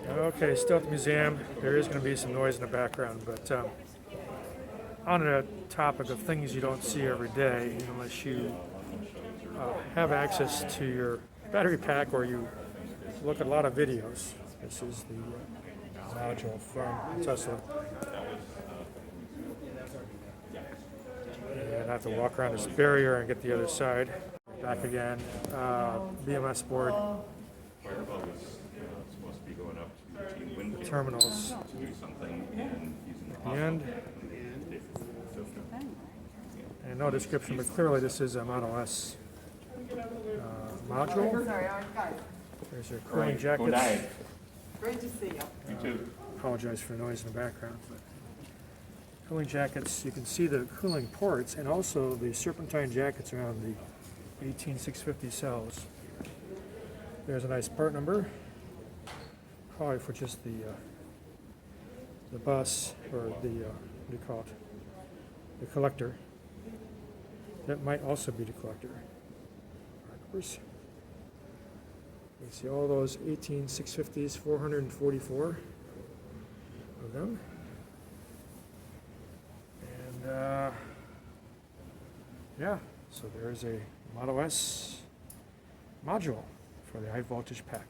Okay, still at the museum. There is going to be some noise in the background, but on the topic of things you don't see every day, unless you have access to your battery pack or you look at a lot of videos. This is the module from Tesla. And I have to walk around this barrier and get the other side. Back again. BMS board. The terminals. The end. And no description, but clearly this is a Model S module. There's your cooling jackets. Great to see you. You too. Apologize for the noise in the background. Cooling jackets, you can see the cooling ports and also the serpentine jackets around the 18650 cells. There's a nice part number, probably for just the bus or the what do you call it? The collector. That might also be the collector. Part numbers. You see all those 18650s, 444 of them. And yeah, so there's a Model S module for the high voltage pack.